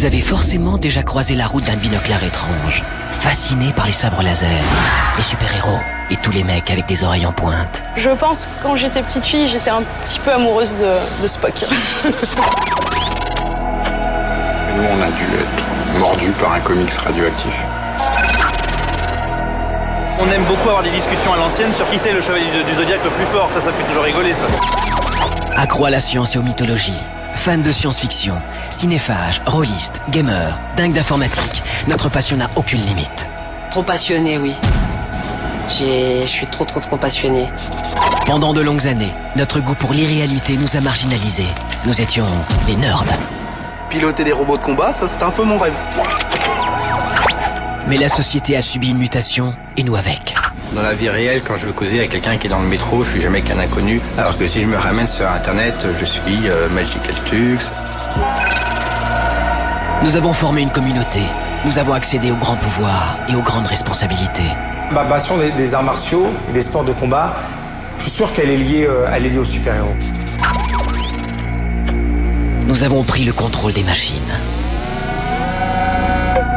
Vous avez forcément déjà croisé la route d'un binoclard étrange, fasciné par les sabres laser, les super-héros et tous les mecs avec des oreilles en pointe. Je pense que quand j'étais petite fille, j'étais un petit peu amoureuse de Spock. Nous, on a dû être mordus par un comics radioactif. On aime beaucoup avoir des discussions à l'ancienne sur qui c'est le chevalier du Zodiac le plus fort. Ça fait toujours rigoler, ça. Accro à la science et aux mythologies, fan de science-fiction, cinéphage, rôliste, gamer, dingue d'informatique, notre passion n'a aucune limite. Trop passionné, oui. Je suis trop passionné. Pendant de longues années, notre goût pour l'irréalité nous a marginalisés. Nous étions les nerds. Piloter des robots de combat, ça c'était un peu mon rêve. Mais la société a subi une mutation, et nous avec. Dans la vie réelle, quand je veux causer avec quelqu'un qui est dans le métro, je suis jamais qu'un inconnu. Alors que si je me ramène sur Internet, je suis Magical Tux. Nous avons formé une communauté. Nous avons accédé aux grands pouvoirs et aux grandes responsabilités. Ma passion des arts martiaux et des sports de combat, je suis sûr qu'elle est liée aux super-héros. Nous avons pris le contrôle des machines.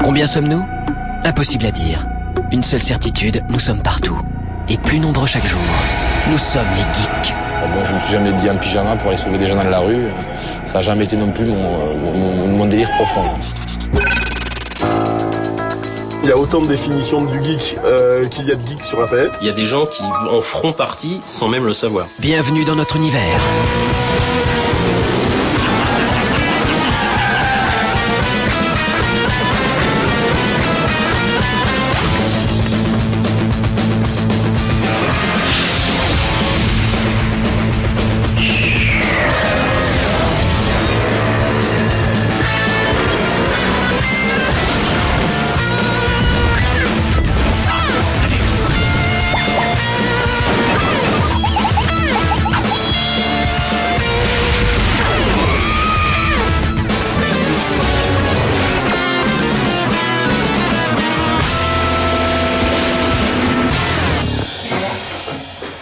Combien sommes-nous ? Impossible à dire. Une seule certitude, nous sommes partout. Et plus nombreux chaque jour. Nous sommes les geeks. Bon, je me suis jamais habillé en pyjama pour aller sauver des gens dans la rue. Ça n'a jamais été non plus mon délire profond. Il y a autant de définitions du geek qu'il y a de geeks sur la planète. Il y a des gens qui en feront partie sans même le savoir. Bienvenue dans notre univers.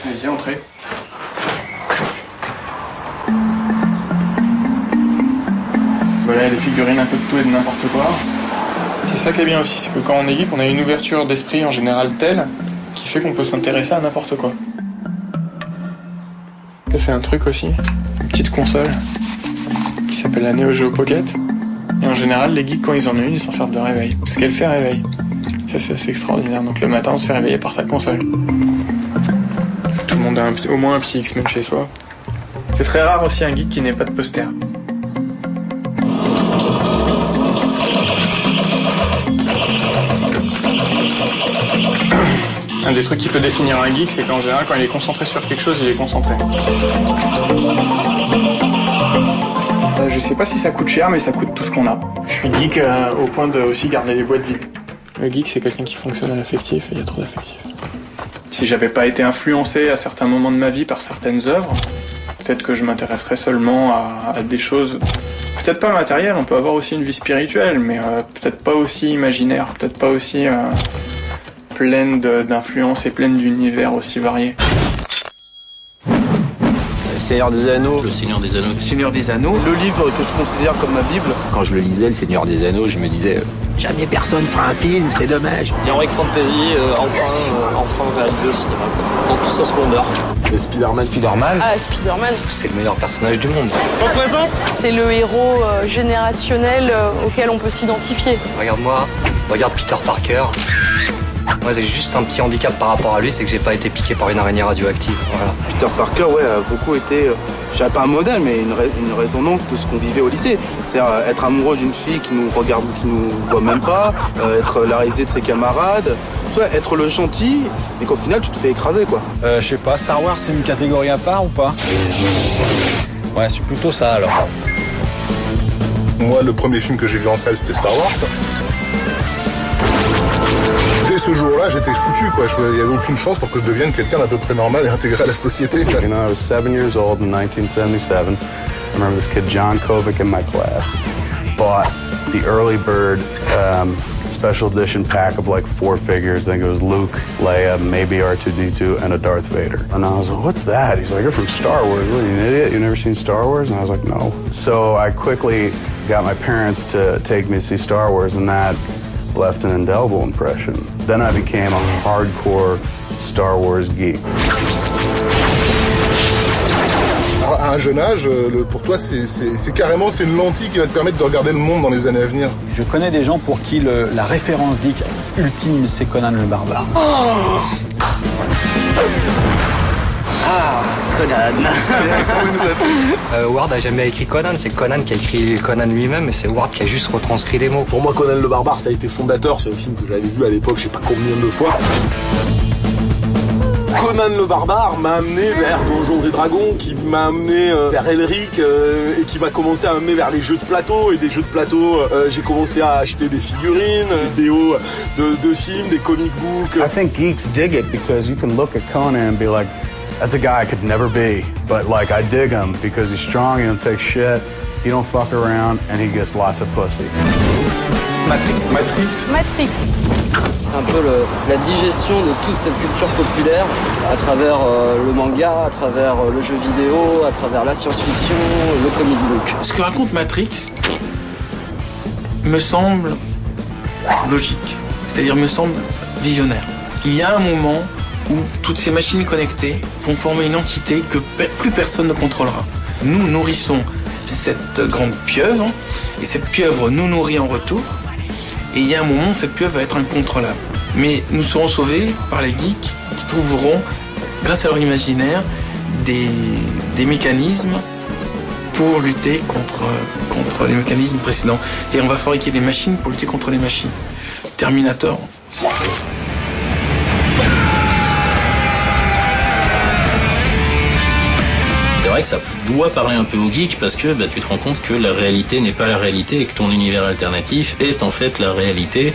Allez-y, entrez. Voilà, des figurines un peu de tout et de n'importe quoi. C'est ça qui est bien aussi, c'est que quand on est geek, on a une ouverture d'esprit en général telle qui fait qu'on peut s'intéresser à n'importe quoi. Là, c'est un truc aussi, une petite console qui s'appelle la Neo Geo Pocket. Et en général, les geeks, quand ils en ont une, ils s'en servent de réveil. Parce qu'elle fait réveil. Ça, c'est assez extraordinaire. Donc le matin, on se fait réveiller par sa console. Tout le monde a au moins un petit X-Men chez soi. C'est très rare aussi un geek qui n'ait pas de poster. Un des trucs qui peut définir un geek, c'est qu'en général, quand il est concentré sur quelque chose, il est concentré. Je sais pas si ça coûte cher, mais ça coûte tout ce qu'on a. Je suis geek au point de aussi garder les boîtes vides. Le geek, c'est quelqu'un qui fonctionne à l'affectif, et il y a trop d'affectif. Si j'avais pas été influencé à certains moments de ma vie par certaines œuvres, peut-être que je m'intéresserais seulement à des choses, peut-être pas matérielles, on peut avoir aussi une vie spirituelle, mais peut-être pas aussi imaginaire, peut-être pas aussi pleine d'influences et pleine d'univers aussi variés. Seigneur des Anneaux. Le Seigneur des Anneaux. Le Seigneur des Anneaux, le livre que je considère comme ma Bible. Quand je le lisais, Le Seigneur des Anneaux, je me disais jamais personne fera un film, c'est dommage. L'Heroic Fantasy, enfin réalisé au cinéma. Dans toute sa splendeur. Le Spider-Man. Ah, Spider-Man. C'est le meilleur personnage du monde. Représente. C'est le héros générationnel auquel on peut s'identifier. Regarde-moi, regarde Peter Parker. Moi, j'ai juste un petit handicap par rapport à lui, c'est que j'ai pas été piqué par une araignée radioactive. Voilà. Peter Parker, ouais, a beaucoup été, je dirais pas un modèle, mais une résonance de ce qu'on vivait au lycée. C'est-à-dire être amoureux d'une fille qui nous regarde, qui nous voit même pas, être la risée de ses camarades, tu vois, être le gentil, et qu'au final, tu te fais écraser, quoi. Je sais pas, Star Wars, c'est une catégorie à part ou pas? Ouais, c'est plutôt ça, alors. Moi, le premier film que j'ai vu en salle, c'était Star Wars. Dès ce jour-là, j'étais foutu, quoi. Il n'y avait aucune chance pour que je devienne quelqu'un d'à peu près normal et intégré à la société. You know, I was 7 years old in 1977. I remember this kid, John Kovic, in my class, bought the early bird special edition pack of like 4 figures. I think it was Luke, Leia, maybe R2-D2, and a Darth Vader. And I was like, what's that? He's like, you're from Star Wars. What, are you an idiot? You never seen Star Wars? And I was like, no. So I quickly got my parents to take me to see Star Wars, and that left an indelible impression. Then I became a hardcore Star Wars geek. À un jeune âge, pour toi, c'est carrément une lentille qui va te permettre de regarder le monde dans les années à venir. Je connais des gens pour qui la référence geek ultime, c'est Conan le Barbare. Oh ah, Conan. Ward a jamais écrit Conan, c'est Conan qui a écrit Conan lui-même, et c'est Ward qui a juste retranscrit les mots. Pour moi, Conan le Barbare, ça a été fondateur. C'est un film que j'avais vu à l'époque, je sais pas combien de fois. Conan le Barbare m'a amené vers Donjons et Dragons, qui m'a amené vers Elric et qui m'a commencé à amener vers les jeux de plateau. Et des jeux de plateau, j'ai commencé à acheter des figurines, des BO de films, des comic books. I think geeks dig it because you can look at Conan and be like, that's a guy I could never be, but like I dig him because he's strong, he don't take shit, he don't fuck around, and he gets lots of pussy. Matrix. C'est un peu la digestion de toute cette culture populaire à travers le manga, à travers le jeu vidéo, à travers la science-fiction, le comic book. Ce que raconte Matrix me semble logique, c'est-à-dire me semble visionnaire. Il y a un moment où toutes ces machines connectées vont former une entité que plus personne ne contrôlera. Nous nourrissons cette grande pieuvre, et cette pieuvre nous nourrit en retour. Et il y a un moment où cette pieuvre va être incontrôlable. Mais nous serons sauvés par les geeks qui trouveront, grâce à leur imaginaire, des mécanismes pour lutter contre les mécanismes précédents. C'est-à-dire on va fabriquer des machines pour lutter contre les machines. Terminator. C'est vrai que ça doit parler un peu aux geeks parce que tu te rends compte que la réalité n'est pas la réalité et que ton univers alternatif est en fait la réalité.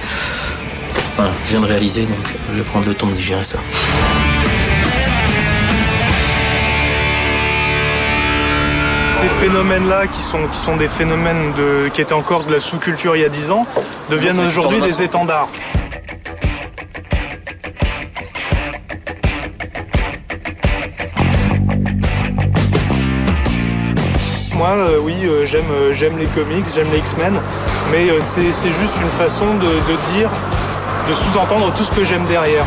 Enfin, je viens de réaliser, donc je vais prendre le temps de digérer ça. Ces phénomènes-là, qui sont des phénomènes qui étaient encore de la sous-culture il y a 10 ans, deviennent aujourd'hui des étendards. Moi, oui, j'aime les comics, j'aime les X-Men, mais c'est juste une façon de dire, de sous-entendre tout ce que j'aime derrière.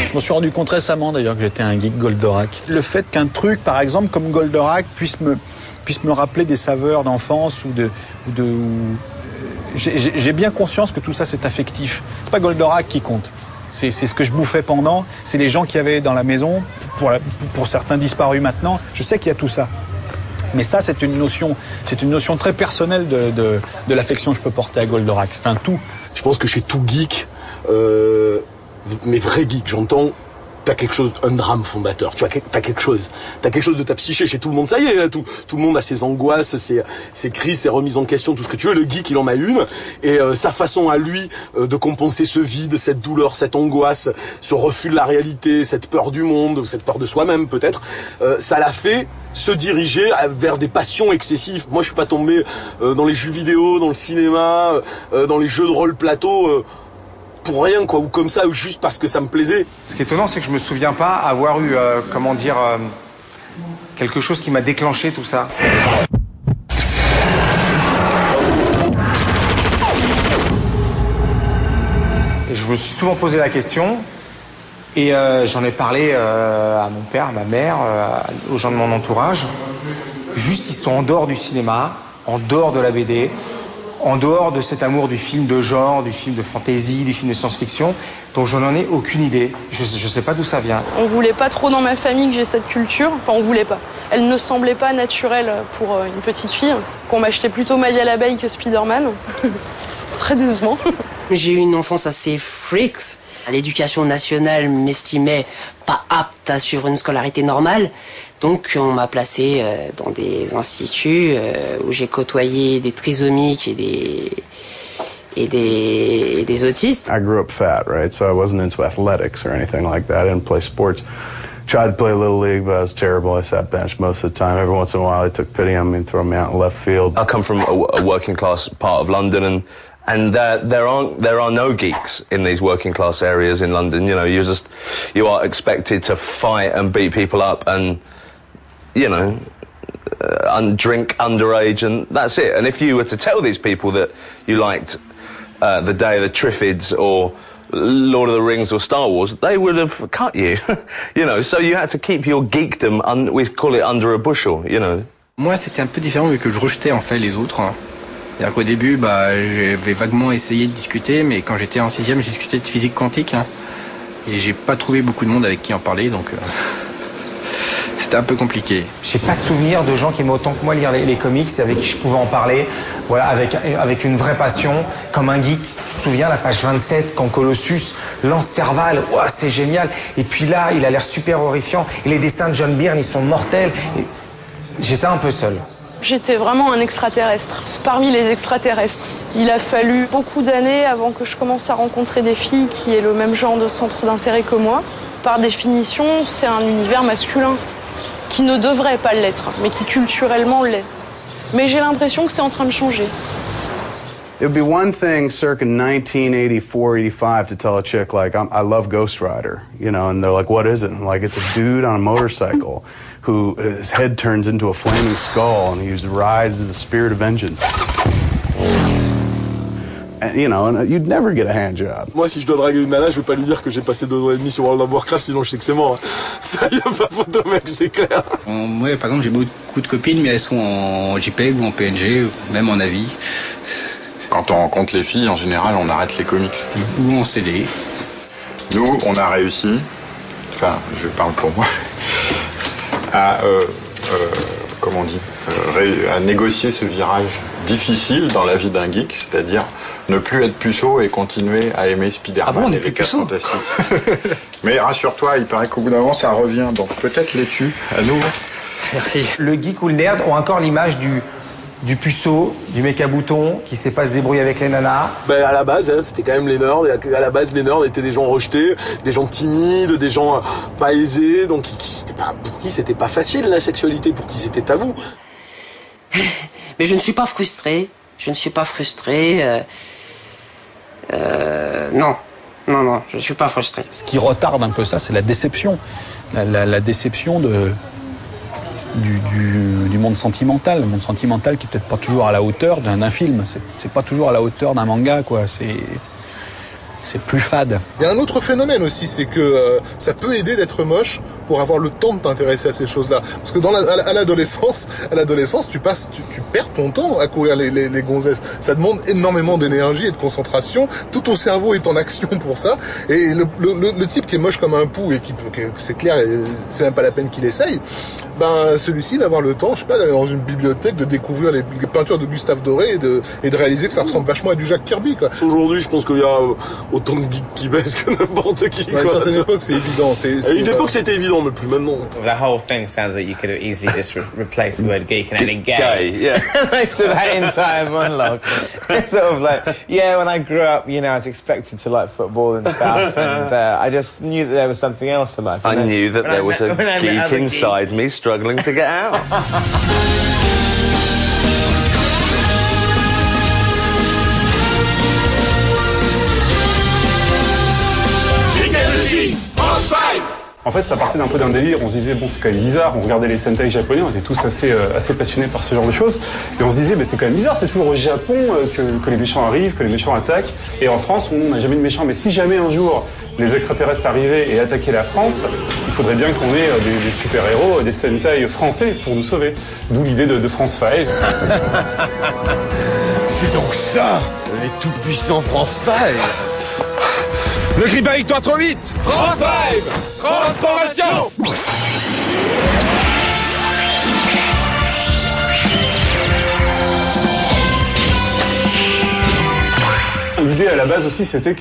Je me suis rendu compte récemment d'ailleurs que j'étais un geek Goldorak. Le fait qu'un truc, par exemple, comme Goldorak, puisse me rappeler des saveurs d'enfance j'ai bien conscience que tout ça c'est affectif. C'est pas Goldorak qui compte. C'est ce que je bouffais pendant, c'est les gens qui avaient dans la maison, pour certains disparus maintenant. Je sais qu'il y a tout ça. Mais ça c'est une notion très personnelle de l'affection que je peux porter à Goldorak. C'est un tout. Je pense que chez tout geek, mais vrai geek, j'entends, t'as quelque chose, un drame fondateur, tu vois, t'as quelque chose de ta psyché. Chez tout le monde, ça y est, tout le monde a ses angoisses, ses crises, ses remises en question, tout ce que tu veux. Le geek, il en a une, et sa façon à lui de compenser ce vide, cette douleur, cette angoisse, ce refus de la réalité, cette peur du monde, cette peur de soi-même peut-être, ça l'a fait se diriger vers des passions excessives. Moi, je suis pas tombé dans les jeux vidéo, dans le cinéma, dans les jeux de rôle plateau, pour rien, quoi, ou comme ça, ou juste parce que ça me plaisait. Ce qui est étonnant, c'est que je me souviens pas avoir eu, quelque chose qui m'a déclenché tout ça. Et je me suis souvent posé la question, et j'en ai parlé à mon père, à ma mère, aux gens de mon entourage. Juste, ils sont en dehors du cinéma, en dehors de la BD, en dehors de cet amour du film de genre, du film de fantasy, du film de science-fiction, dont je n'en ai aucune idée. Je sais pas d'où ça vient. On voulait pas trop dans ma famille que j'ai cette culture. Enfin, on voulait pas. Elle ne semblait pas naturelle pour une petite fille. Qu'on m'achetait plutôt Maya l'abeille que Spider-Man. C'est très décevant. J'ai eu une enfance assez freaks. L'éducation nationale m'estimait pas apte à suivre une scolarité normale. Donc on m'a placé dans des instituts où j'ai côtoyé des trisomiques et des autistes. I grew up fat, right? So I wasn't into athletics or anything like that. I didn't play sports. Tried to play Little League, but I was terrible. I sat bench most of the time. Every once in a while, they took pity on me and threw me out in left field. I come from a working class part of London, And there are no geeks in these working class areas in London. You know, you are expected to fight and beat people up and, you know, drink underage, and that's it. And if you were to tell these people that you liked The Day of the Triffids or Lord of the Rings or Star Wars, they would have cut you. You know, so you had to keep your geekdom, we call it under a bushel, you know. Moi, c'était un peu différent vu que je rejetais en fait les autres. C'est-à-dire qu'au début, j'avais vaguement essayé de discuter, mais quand j'étais en 6e, j'ai discuté de physique quantique. Et j'ai pas trouvé beaucoup de monde avec qui en parler, donc c'était un peu compliqué. J'ai pas de souvenir de gens qui aimaient autant que moi lire les comics et avec qui je pouvais en parler, voilà, avec une vraie passion, comme un geek. Tu te souviens, la page 27, quand Colossus lance Serval, wow, c'est génial. Et puis là, il a l'air super horrifiant. Et les dessins de John Byrne, ils sont mortels. Et j'étais un peu seul. J'étais vraiment un extraterrestre, parmi les extraterrestres. Il a fallu beaucoup d'années avant que je commence à rencontrer des filles qui aient le même genre de centre d'intérêt que moi. Par définition, c'est un univers masculin, qui ne devrait pas l'être, mais qui culturellement l'est. Mais j'ai l'impression que c'est en train de changer. It would be one thing circa 1984-85 to tell a chick, like, I love Ghost Rider, you know, and they're like, what is it? And like, it's a dude on a motorcycle who, his head turns into a flaming skull and he rides as the spirit of vengeance. And, you know, and you'd never get a hand job. Moi, si je dois draguer une nana, je vais pas lui dire que j'ai passé 2 ans et demi sur World of Warcraft, sinon je sais que c'est mort. Ça, y a pas photo, mec, c'est clair. Moi, par exemple, j'ai beaucoup de copines, mais elles sont en JPEG ou en PNG, même en AVI. Quand on rencontre les filles, en général, on arrête les comics. Ou en CD. Nous, on a réussi, enfin, je parle pour moi, à, comment on dit, à négocier ce virage difficile dans la vie d'un geek, c'est-à-dire ne plus être puceau et continuer à aimer Spider-Man et les 4 Fantastiques. Mais rassure-toi, il paraît qu'au bout d'un moment, ça revient, donc peut-être l'es-tu à nouveau. Merci. Le geek ou le nerd ont encore l'image du puceau, du mec à boutons, qui sait pas se débrouiller avec les nanas. Ben à la base, hein, c'était quand même les nerds. Et à la base, les nerds étaient des gens rejetés, des gens timides, des gens pas aisés, donc pour qui c'était pas facile la sexualité, pour qui c'était tabou. Mais je ne suis pas frustré. Je ne suis pas frustré. Non, je ne suis pas frustré. Ce qui retarde un peu ça, c'est la déception. La déception du monde sentimental. Le monde sentimental qui est peut-être pas toujours à la hauteur d'un film. C'est pas toujours à la hauteur d'un manga, quoi. C'est plus fade. Il y a un autre phénomène aussi, c'est que ça peut aider d'être moche pour avoir le temps de t'intéresser à ces choses-là. Parce que à l'adolescence, tu perds ton temps à courir les gonzesses. Ça demande énormément d'énergie et de concentration. Tout ton cerveau est en action pour ça. Et le type qui est moche comme un pou et c'est clair, c'est même pas la peine qu'il essaye. Ben celui-ci va avoir le temps, je sais pas, d'aller dans une bibliothèque, de découvrir les peintures de Gustave Doré et de réaliser que ça ressemble vachement à du Jack Kirby, quoi. Aujourd'hui, je pense qu'il y a autant de geeks qui baissent que n'importe qui. À une certaine époque, c'est évident. À une époque, c'était évident, mais plus maintenant. The whole thing sounds like you could have easily just replaced the word geek and added gay. Gay, yeah. To that entire monologue. It's sort of like, yeah, when I grew up, you know, I was expected to like football and stuff, and I just knew that there was something else to life. I knew that there was a geek inside me struggling to get out. En fait, ça partait d'un peu d'un délire. On se disait, bon, c'est quand même bizarre. On regardait les Sentai japonais, on était tous assez passionnés par ce genre de choses. Et on se disait, c'est quand même bizarre, c'est toujours au Japon que les méchants arrivent, que les méchants attaquent. Et en France, on n'a jamais de méchants. Mais si jamais un jour les extraterrestres arrivaient et attaquaient la France, il faudrait bien qu'on ait des super-héros, des Sentai français pour nous sauver. D'où l'idée de France 5. C'est donc ça, les tout-puissants France 5. Ne crie pas victoire trop vite. France 5, transformation. L'idée à la base aussi, c'était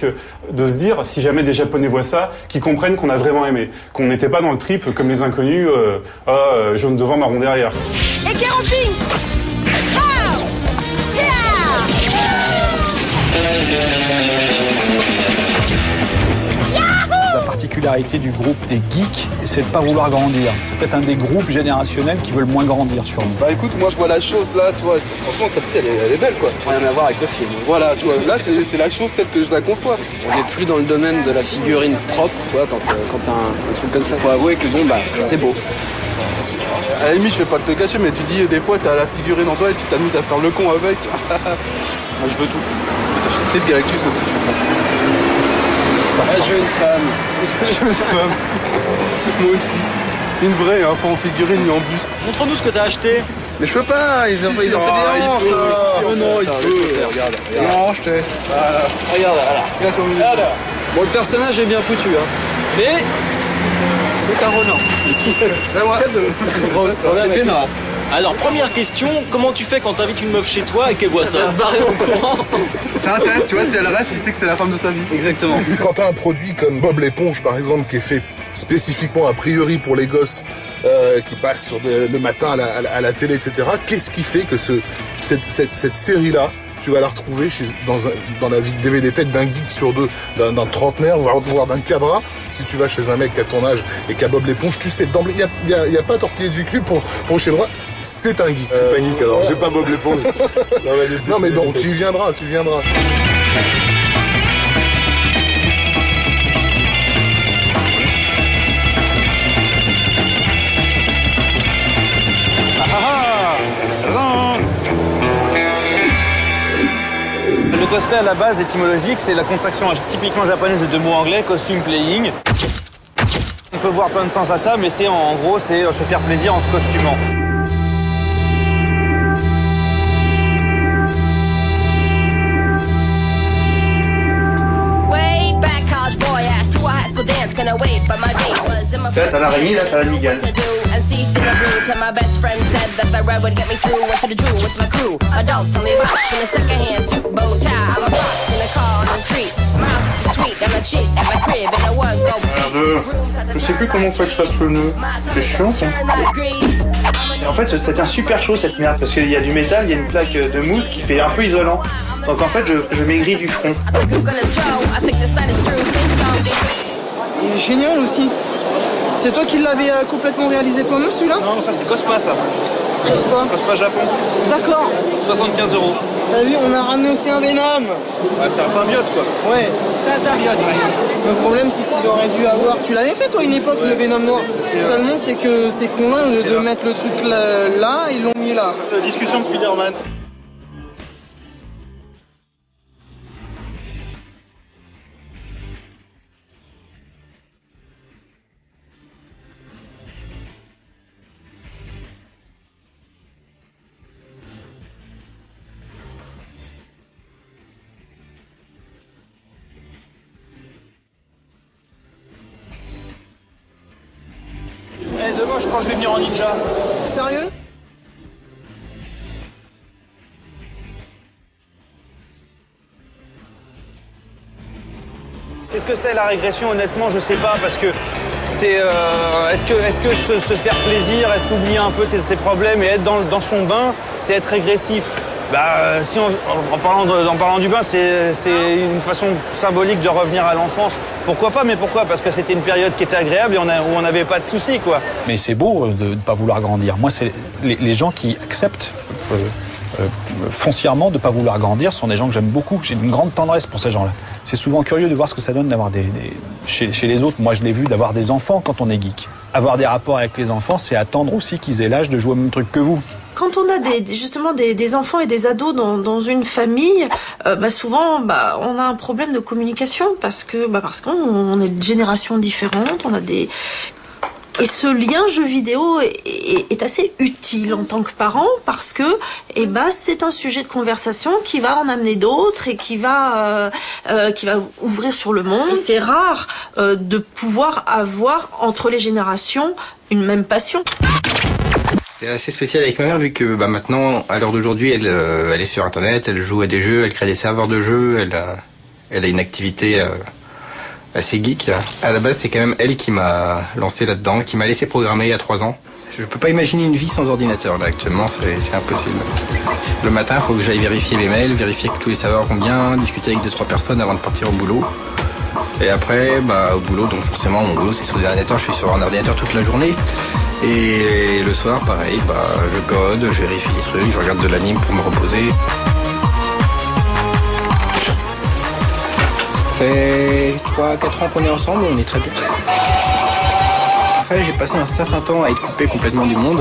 de se dire, si jamais des Japonais voient ça, qu'ils comprennent qu'on a vraiment aimé, qu'on n'était pas dans le trip comme les inconnus, jaune devant, marron derrière. Et camping. La particularité du groupe des geeks, c'est de pas vouloir grandir. C'est peut-être un des groupes générationnels qui veulent moins grandir sur nous. Bah écoute, moi je vois la chose là, tu vois, franchement celle-ci elle est belle quoi. Rien à voir avec le film. Voilà, tu vois, là c'est la chose telle que je la conçois. On n'est plus dans le domaine de la figurine propre, quoi, quand t'as un truc comme ça. Faut avouer que bon, bah, c'est beau. À la limite, je vais pas te le cacher, mais tu dis des fois t'as la figurine en toi et tu t'amuses à faire le con avec. Moi je veux tout. Je vais t'acheter de Galactus aussi. Je veux une femme. Je veux une femme. Moi aussi. Une vraie, hein, pas en figurine ni en buste. Montre-nous ce que t'as acheté. Mais je peux pas, ils ont fait des hanches. Non, il peut. Regarde. Non, je t'ai. Voilà. Regarde, voilà. Regarde comme il est. Alors. Bon, le personnage est bien foutu, hein. Mais c'est un renard. C'est moi. C'est énorme. Alors, première question, comment tu fais quand t'invites une meuf chez et qu'elle voit ça? Elle va se barrer au courant. Ça intéresse, tu vois, si elle reste, il sait que c'est la femme de sa vie. Exactement. Quand t'as un produit comme Bob l'éponge, par exemple, qui est fait spécifiquement a priori pour les gosses, qui passent sur le matin à la télé, etc., qu'est-ce qui fait que cette série-là, tu vas la retrouver dans la DVD tech d'un geek sur deux, d'un trentenaire, voire d'un cadra. Si tu vas chez un mec qui a ton âge et qui a Bob l'éponge, tu sais d'emblée, il y a pas tortillé du cul pour chez le droit. C'est un geek. C'est un geek, alors j'ai pas Bob l'éponge. Non mais bon, tu y viendras. Le cosplay à la base étymologique, c'est la contraction typiquement japonaise des deux mots anglais, costume playing. On peut voir plein de sens à ça, mais c'est en gros, c'est se faire plaisir en se costumant. Là, t'as l'araignée, là, t'as la migale. Je sais plus comment faut que je fasse le nœud. C'est chiant, ça. Et en fait, ça tient super chaud, cette merde, parce qu'il y a du métal, il y a une plaque de mousse qui fait un peu isolant. Donc en fait, je maigris du front. Il est génial aussi. C'est toi qui l'avais complètement réalisé toi-même celui-là? Non, ça c'est Cospa ça. Cospa Japon. D'accord. 75 €. T'as vu, on a ramené aussi un Venom. Ouais, c'est un symbiote quoi. Ouais, c'est un symbiote. Le problème c'est qu'il aurait dû avoir... Tu l'avais fait toi une époque, le Venom noir. Seulement c'est que c'est con là, au lieu de mettre le truc là, ils l'ont mis là. Discussion de Spider-Man. Demain, je crois que je vais venir en ninja. Sérieux? Qu'est-ce que c'est la régression? Honnêtement, je sais pas parce que c'est est-ce que se faire plaisir, est-ce qu'oublier un peu ses problèmes et être dans son bain, c'est être régressif? Bah, si en parlant du bain, c'est une façon symbolique de revenir à l'enfance. Pourquoi pas? Mais pourquoi? Parce que c'était une période qui était agréable et où on n'avait pas de soucis, quoi. Mais c'est beau de ne pas vouloir grandir. Moi, c'est les gens qui acceptent foncièrement de ne pas vouloir grandir sont des gens que j'aime beaucoup. J'ai une grande tendresse pour ces gens-là. C'est souvent curieux de voir ce que ça donne d'avoir chez les autres. Moi, je l'ai vu, d'avoir des enfants quand on est geek. Avoir des rapports avec les enfants, c'est attendre aussi qu'ils aient l'âge de jouer au même truc que vous. Quand on a justement des enfants et des ados dans une famille, souvent on a un problème de communication parce qu'on est de générations différentes, on a et ce lien jeu vidéo est assez utile en tant que parent parce que c'est un sujet de conversation qui va en amener d'autres et qui va ouvrir sur le monde. Et c'est rare de pouvoir avoir entre les générations une même passion. C'est assez spécial avec ma mère vu que maintenant, à l'heure d'aujourd'hui, elle est sur Internet, elle joue à des jeux, elle crée des serveurs de jeux, elle a une activité assez geek. À la base, c'est quand même elle qui m'a lancé là-dedans, qui m'a laissé programmer il y a 3 ans. Je peux pas imaginer une vie sans ordinateur là actuellement, c'est impossible. Le matin, il faut que j'aille vérifier les mails, vérifier que tous les serveurs vont bien, discuter avec 2-3 personnes avant de partir au boulot. Et après, au boulot, donc forcément, mon boulot, c'est sur des ordinateurs. Je suis sur un ordinateur toute la journée. Et le soir, pareil, je code, je vérifie des trucs, je regarde de l'anime pour me reposer. Ça fait 3-4 ans qu'on est ensemble, on est très bien. Après, j'ai passé un certain temps à être coupé complètement du monde.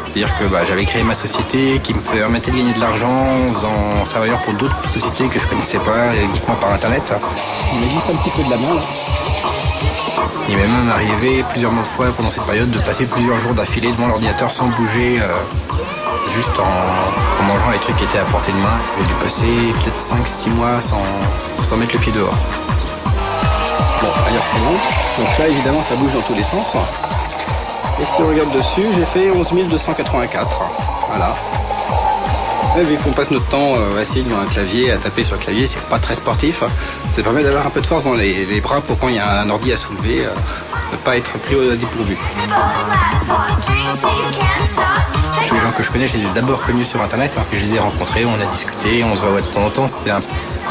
C'est-à-dire que j'avais créé ma société qui me permettait de gagner de l'argent en travaillant pour d'autres sociétés que je connaissais pas, uniquement par Internet. On a glissé un petit peu de la main, là. Il m'est même arrivé plusieurs fois pendant cette période de passer plusieurs jours d'affilée devant l'ordinateur sans bouger, juste en mangeant les trucs qui étaient à portée de main. J'ai dû passer peut-être 5-6 mois sans mettre le pied dehors. Bon, allez, représente. Donc là, évidemment, ça bouge dans tous les sens. Et si on regarde dessus, j'ai fait 11 284. Voilà. Là, vu qu'on passe notre temps assis devant un clavier, à taper sur le clavier, c'est pas très sportif. Ça permet d'avoir un peu de force dans les bras pour quand il y a un ordi à soulever, ne pas être pris au dépourvu. Tous les gens que je connais, je les ai d'abord connus sur Internet. Je les ai rencontrés, on a discuté, on se voit de temps en temps. C'est un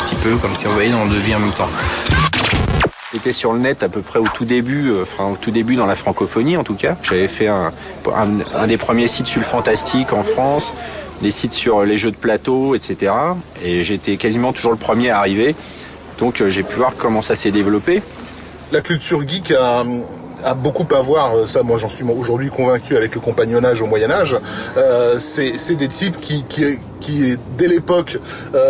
petit peu comme si on voyait dans deux vies en même temps. J'étais sur le net à peu près au tout début dans la francophonie en tout cas. J'avais fait un des premiers sites sur le fantastique en France, des sites sur les jeux de plateau, etc. Et j'étais quasiment toujours le premier à arriver. Donc j'ai pu voir comment ça s'est développé. La culture geek a beaucoup à voir, ça moi j'en suis aujourd'hui convaincu avec le compagnonnage au Moyen-Âge, c'est des types qui dès l'époque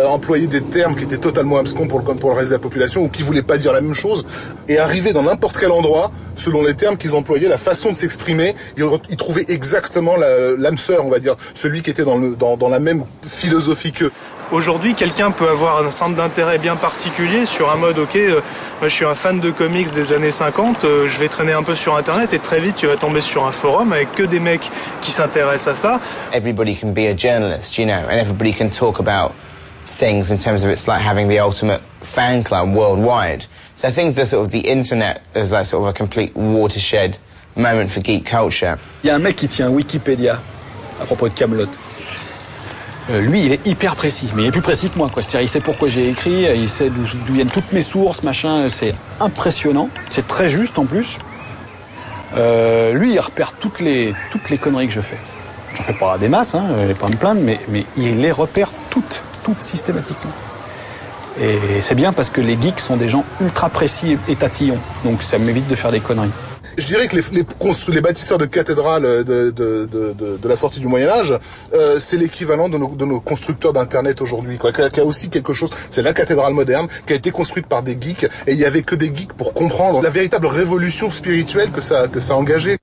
employaient des termes qui étaient totalement abscons pour le reste de la population ou qui voulaient pas dire la même chose et arrivaient dans n'importe quel endroit, selon les termes qu'ils employaient, la façon de s'exprimer, ils trouvaient exactement l'âme sœur, on va dire, celui qui était dans la même philosophie qu'eux. Aujourd'hui, quelqu'un peut avoir un centre d'intérêt bien particulier sur un mode, moi je suis un fan de comics des années 50, je vais traîner un peu sur Internet et très vite tu vas tomber sur un forum avec que des mecs qui s'intéressent à ça. Everybody can be a journalist, you know, and everybody can talk about things in terms of it's like having the ultimate fan club worldwide. So I think the internet is like sort of a complete watershed moment for geek culture. Il y a un mec qui tient Wikipédia à propos de Kaamelott. Lui, il est hyper précis, mais il est plus précis que moi, quoi. C'est-à-dire, il sait pourquoi j'ai écrit, il sait d'où viennent toutes mes sources, machin. C'est impressionnant. C'est très juste en plus. Lui, il repère toutes les conneries que je fais. J'en fais pas des masses, je vais pas me plaindre, mais il les repère toutes systématiquement. Et c'est bien parce que les geeks sont des gens ultra précis et tatillons, donc ça m'évite de faire des conneries. Je dirais que les bâtisseurs de cathédrales de la sortie du Moyen-Âge, c'est l'équivalent de nos constructeurs d'Internet aujourd'hui, quoi. Qui a aussi quelque chose, c'est la cathédrale moderne, qui a été construite par des geeks, et il y avait que des geeks pour comprendre la véritable révolution spirituelle que ça a engagé.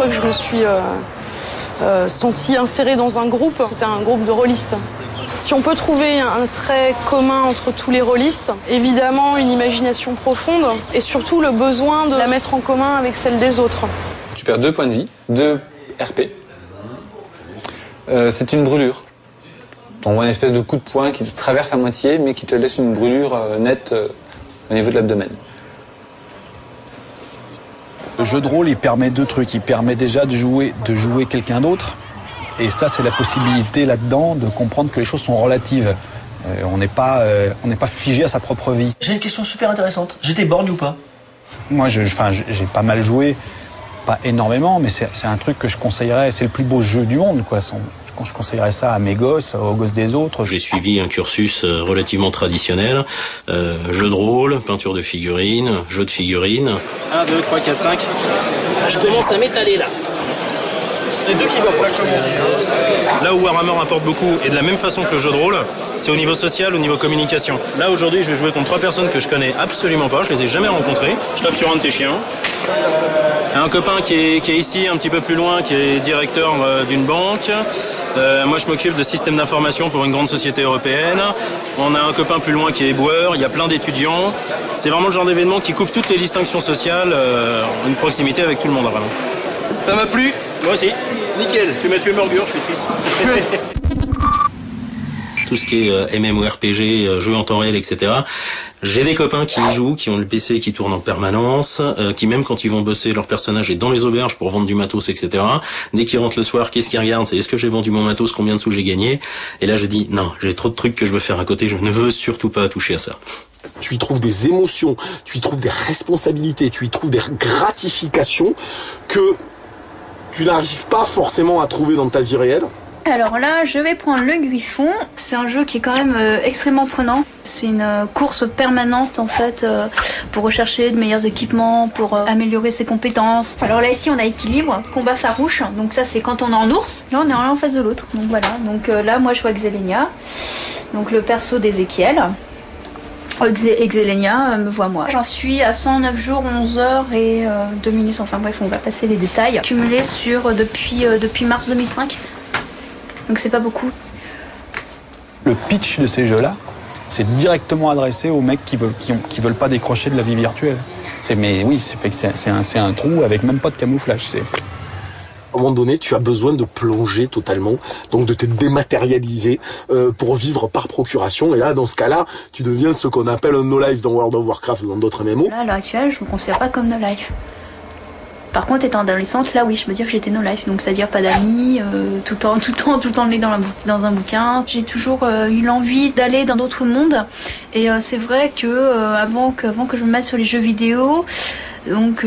Que je me suis sentie insérée dans un groupe, c'était un groupe de rôlistes. Si on peut trouver un trait commun entre tous les rôlistes, évidemment une imagination profonde et surtout le besoin de la mettre en commun avec celle des autres. Tu perds 2 points de vie, 2 RP. C'est une brûlure. Tu envoies une espèce de coup de poing qui te traverse à moitié mais qui te laisse une brûlure nette au niveau de l'abdomen. Le jeu de rôle, il permet 2 trucs. Il permet déjà de jouer quelqu'un d'autre. Et ça, c'est la possibilité là-dedans de comprendre que les choses sont relatives. On n'est pas figé à sa propre vie. J'ai une question super intéressante. J'étais borgne ou pas? Moi, j'ai pas mal joué. Pas énormément, mais c'est un truc que je conseillerais. C'est le plus beau jeu du monde, quoi. Quand je conseillerais ça à mes gosses, aux gosses des autres. J'ai suivi un cursus relativement traditionnel. Jeu de rôle, peinture de figurines, jeu de figurines. 1, 2, 3, 4, 5. Je commence à m'étaler là. Les deux qui vont. Là où Warhammer apporte beaucoup, et de la même façon que le jeu de rôle, c'est au niveau social, au niveau communication. Là aujourd'hui, je vais jouer contre 3 personnes que je connais absolument pas, je les ai jamais rencontrées. Je tape sur un de tes chiens. Un copain qui est ici, un petit peu plus loin, qui est directeur d'une banque. Moi, je m'occupe de systèmes d'information pour une grande société européenne. On a un copain plus loin qui est éboueur. Il y a plein d'étudiants. C'est vraiment le genre d'événement qui coupe toutes les distinctions sociales, une proximité avec tout le monde, vraiment. Ça m'a plu. Moi aussi. Nickel. Tu m'as tué Morgur, je suis triste. Tout ce qui est MMORPG, jeux en temps réel, etc. J'ai des copains qui y jouent, qui ont le PC qui tourne en permanence, qui même quand ils vont bosser leur personnage est dans les auberges pour vendre du matos, etc. Dès qu'ils rentrent le soir, qu'est-ce qu'ils regardent? C'est est-ce que j'ai vendu mon matos, combien de sous j'ai gagné? Et là je dis non, j'ai trop de trucs que je veux faire à côté, je ne veux surtout pas toucher à ça. Tu y trouves des émotions, tu y trouves des responsabilités, tu y trouves des gratifications que tu n'arrives pas forcément à trouver dans ta vie réelle. Alors là, je vais prendre le Griffon. C'est un jeu qui est quand même extrêmement prenant. C'est une course permanente en fait pour rechercher de meilleurs équipements, pour améliorer ses compétences. Alors là ici on a équilibre, combat farouche. Donc ça c'est quand on est en ours. Là on est en face de l'autre. Donc voilà. Donc là moi je vois Xelenia. Donc le perso d'Ézéchiel. Xelenia me voit moi. J'en suis à 109 jours, 11 heures et 2 minutes. Enfin bref, on va passer les détails. Cumulé sur depuis mars 2005. Donc c'est pas beaucoup. Le pitch de ces jeux-là, c'est directement adressé aux mecs qui veulent pas décrocher de la vie virtuelle. Mais oui, c'est un trou avec même pas de camouflage. À un moment donné, tu as besoin de plonger totalement, donc de te dématérialiser pour vivre par procuration. Et là, dans ce cas-là, tu deviens ce qu'on appelle un no-life dans World of Warcraft ou dans d'autres MMO. Là, à l'heure actuelle, je me considère pas comme no-life. Par contre, étant adolescente, là oui, je peux dire que j'étais no-life. Donc, c'est-à-dire pas d'amis, tout le temps nez dans un bouquin. J'ai toujours eu l'envie d'aller dans d'autres mondes. Et c'est vrai que avant que je me mette sur les jeux vidéo, donc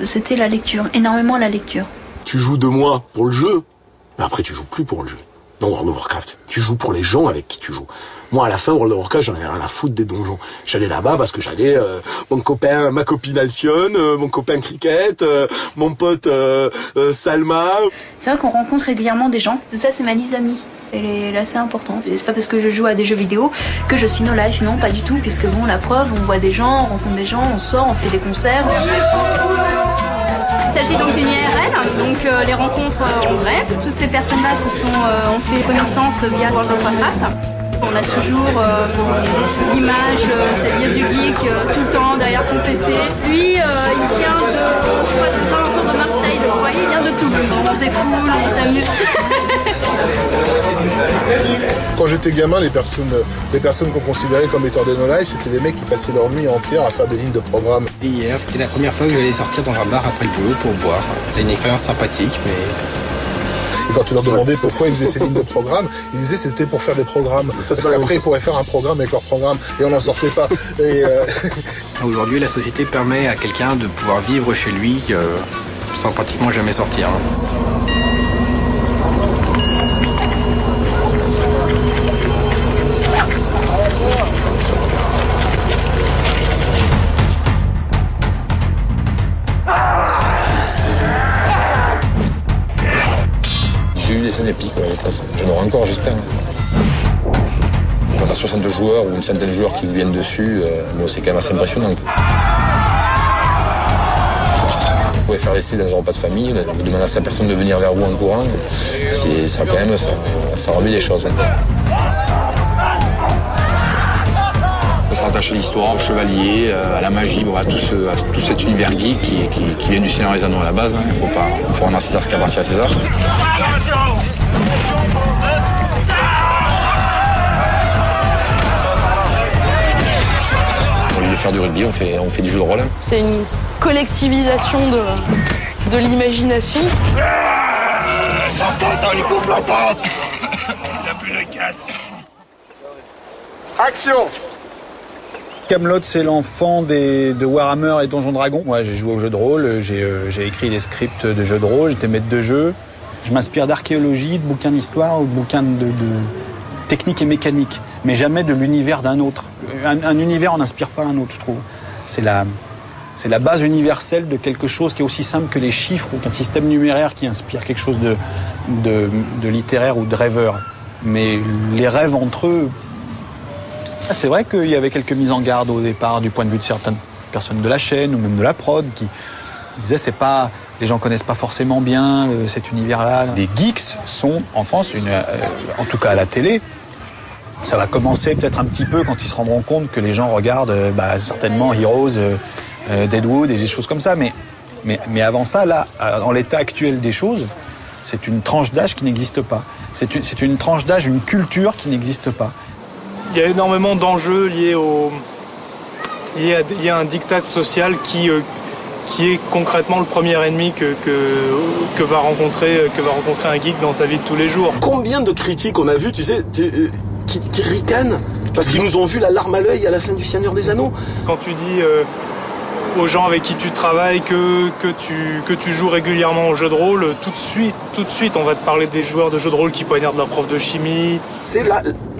c'était la lecture, énormément la lecture. Tu joues 2 mois pour le jeu, mais après tu joues plus pour le jeu. Dans World of Warcraft, tu joues pour les gens avec qui tu joues. Moi, à la fin, World of Warcraft, j'en avais rien à foutre des donjons. J'allais là-bas parce que j'avais ma copine Alcyone, mon copain Cricket, mon pote Salma. C'est vrai qu'on rencontre régulièrement des gens. Tout ça, c'est ma liste d'amis. Elle est assez importante. C'est pas parce que je joue à des jeux vidéo que je suis no-life. Non, pas du tout. Puisque bon, la preuve, on voit des gens, on rencontre des gens, on sort, on fait des concerts. Il s'agit donc d'une IRL, donc les rencontres en vrai. Toutes ces personnes-là ont fait connaissance via World of Warcraft. On a toujours l'image, c'est-à-dire du geek tout le temps derrière son PC. Lui, il vient des alentours de Marseille, je crois. Il vient de Toulouse. On se défoule, on s'amuse. Quand j'étais gamin, les personnes qu'on considérait comme étant des no-life, c'était des mecs qui passaient leur nuit entière à faire des lignes de programme. Et hier, c'était la première fois que j'allais sortir dans un bar après le boulot pour boire. C'était une expérience sympathique, mais... Et quand tu leur demandais pourquoi ils faisaient ces lignes de programme, ils disaient c'était pour faire des programmes. Parce qu'après, ils pourraient faire un programme avec leur programme et on n'en sortait pas. Et Aujourd'hui, la société permet à quelqu'un de pouvoir vivre chez lui sans pratiquement jamais sortir. J'ai eu des scènes épiques, j'en aurai encore, j'espère. Quand on a 62 joueurs ou une centaine de joueurs qui vous viennent dessus, c'est quand même assez impressionnant. Vous pouvez faire l'essai dans un repas de famille, vous demandez à cette personne de venir vers vous en courant, ça quand même, ça remet les choses. On se rattache à l'histoire, au chevalier, à la magie, à tout cet univers geek qui vient du Seigneur des Anneaux à la base. Il faut rendre à César ce qui appartient à César. Au lieu de faire du rugby, on fait du jeu de rôle. C'est une collectivisation de l'imagination. Attends, il coupe l'entente. Il a plus de casse. Action! Camelot, c'est l'enfant de Warhammer et Donjons Dragons. Moi, j'ai joué au jeu de rôle, j'ai écrit des scripts de jeux de rôle, j'étais maître de jeu. Je m'inspire d'archéologie, de bouquins d'histoire ou de bouquins de technique et mécanique, mais jamais de l'univers d'un autre. Un univers, on n'inspire pas un autre, je trouve. C'est la base universelle de quelque chose qui est aussi simple que les chiffres ou qu'un système numéraire qui inspire quelque chose de littéraire ou de rêveur. Mais les rêves entre eux... C'est vrai qu'il y avait quelques mises en garde au départ du point de vue de certaines personnes de la chaîne ou même de la prod qui disaient les gens connaissent pas forcément bien cet univers-là. Les geeks sont en France, en tout cas à la télé, ça va commencer peut-être un petit peu quand ils se rendront compte que les gens regardent certainement Heroes, Deadwood et des choses comme ça, mais Mais avant ça, là, en l'état actuel des choses, c'est une tranche d'âge qui n'existe pas. C'est une tranche d'âge, une culture qui n'existe pas. Il y a énormément d'enjeux liés à un diktat social qui est concrètement le premier ennemi que va rencontrer un geek dans sa vie de tous les jours. Combien de critiques on a vu, tu sais, qui ricanent parce qu'ils nous ont vu la larme à l'œil à la fin du Seigneur des Anneaux. Quand tu dis aux gens avec qui tu travailles que tu joues régulièrement au jeu de rôle, tout de suite on va te parler des joueurs de jeux de rôle qui poignardent leur prof de chimie. C'est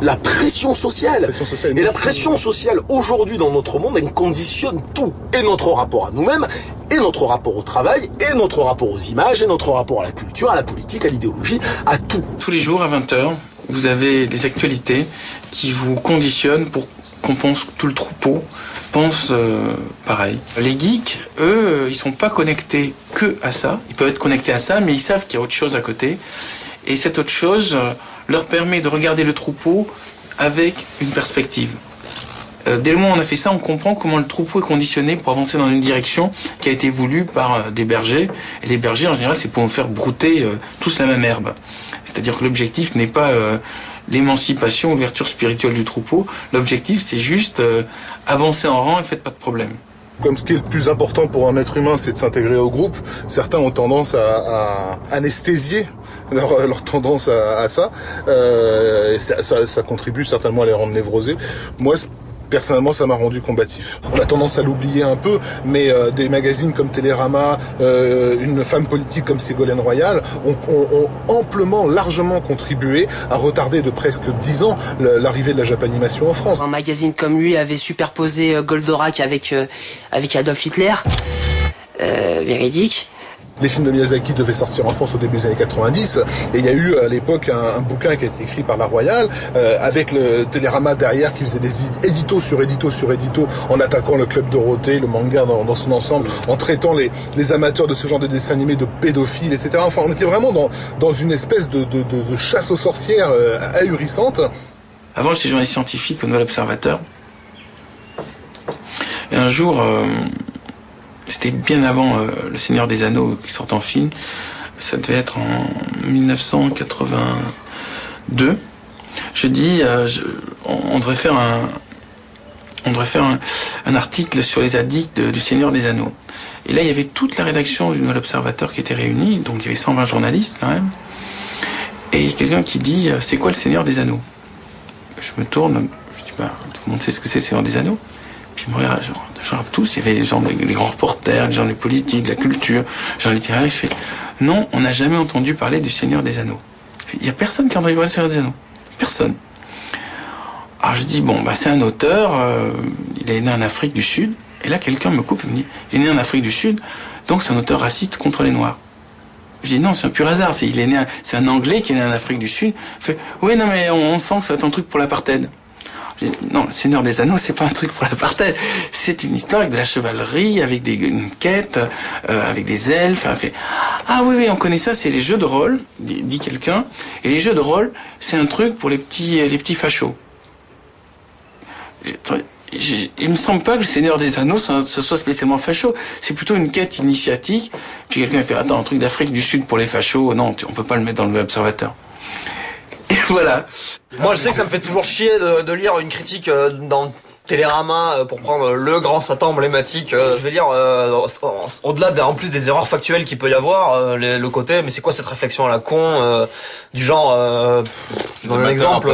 la pression sociale. Et la pression sociale aujourd'hui dans notre monde, elle conditionne tout. Et notre rapport à nous-mêmes, et notre rapport au travail, et notre rapport aux images, et notre rapport à la culture, à la politique, à l'idéologie, à tout. Tous les jours à 20h, vous avez des actualités qui vous conditionnent pour qu'on pense que tout le troupeau pense pareil. Les geeks, eux, ils sont pas connectés que à ça. Ils peuvent être connectés à ça, mais ils savent qu'il y a autre chose à côté. Et cette autre chose leur permet de regarder le troupeau avec une perspective. Dès le moment où on a fait ça, on comprend comment le troupeau est conditionné pour avancer dans une direction qui a été voulue par des bergers. Et les bergers, en général, c'est pour nous faire brouter tous la même herbe. C'est-à-dire que l'objectif n'est pas l'émancipation, l'ouverture spirituelle du troupeau. L'objectif, c'est juste avancer en rang et faites pas de problème. Comme ce qui est le plus important pour un être humain, c'est de s'intégrer au groupe, certains ont tendance à anesthésier leur tendance à ça. Et ça contribue certainement à les rendre névrosés. Moi, personnellement, ça m'a rendu combatif. On a tendance à l'oublier un peu, mais des magazines comme Télérama, une femme politique comme Ségolène Royal ont amplement, largement contribué à retarder de presque 10 ans l'arrivée de la Japanimation en France. Un magazine comme lui avait superposé Goldorak avec Adolf Hitler, véridique. Les films de Miyazaki devaient sortir en France au début des années 90 et il y a eu à l'époque un bouquin qui a été écrit par la Royale avec le Télérama derrière qui faisait des éditos sur éditos sur éditos en attaquant le Club Dorothée, le manga dans son ensemble, en traitant les amateurs de ce genre de dessins animés de pédophiles, etc. Enfin, on était vraiment dans une espèce de chasse aux sorcières ahurissante. Avant, j'étais journaliste scientifique au Nouvel Observateur. Et un jour... C'était bien avant Le Seigneur des Anneaux qui sort en film. Ça devait être en 1982. Je dis, on devrait faire un article sur les addicts du Seigneur des Anneaux. Et là, il y avait toute la rédaction du Nouvel Observateur qui était réunie. Donc, il y avait 120 journalistes quand même. Et il y a quelqu'un qui dit, c'est quoi le Seigneur des Anneaux? Je me tourne, je dis, tout le monde sait ce que c'est le Seigneur des Anneaux. Puis je me regarde, genre tous, il y avait les gens, les grands reporters, les gens des politiques, de la culture, les gens littéraires. Il fait, non, on n'a jamais entendu parler du Seigneur des Anneaux. Il n'y a personne qui a entendu parler du Seigneur des Anneaux. Personne. Alors je dis, c'est un auteur, il est né en Afrique du Sud. Et là, quelqu'un me coupe et me dit, il est né en Afrique du Sud, donc c'est un auteur raciste contre les Noirs. Je dis, non, c'est un pur hasard, c'est un Anglais qui est né en Afrique du Sud. Il fait, oui, non, mais on sent que ça va être un truc pour l'apartheid. Non, le Seigneur des Anneaux, c'est pas un truc pour l'apartheid. C'est une histoire avec de la chevalerie, avec une quête, avec des elfes. Fait, ah oui, on connaît ça, c'est les jeux de rôle, dit quelqu'un. Et les jeux de rôle, c'est un truc pour les petits fachos. Il me semble pas que le Seigneur des Anneaux, ce soit spécialement facho. C'est plutôt une quête initiatique. Puis quelqu'un fait, attends, un truc d'Afrique du Sud pour les fachos, non, on peut pas le mettre dans le Observateur. Et voilà. Moi, je sais que ça me fait toujours chier de lire une critique dans Télérama pour prendre le grand Satan emblématique. Je veux dire, au-delà en plus des erreurs factuelles qu'il peut y avoir, le côté, mais c'est quoi cette réflexion à la con du genre, je donne un exemple.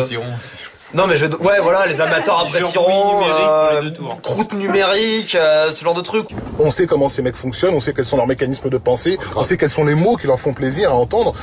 Non mais ouais voilà, les amateurs apprécieront, croûte numérique, ce genre de trucs. On sait comment ces mecs fonctionnent, on sait quels sont leurs mécanismes de pensée, on sait quels sont les mots qui leur font plaisir à entendre.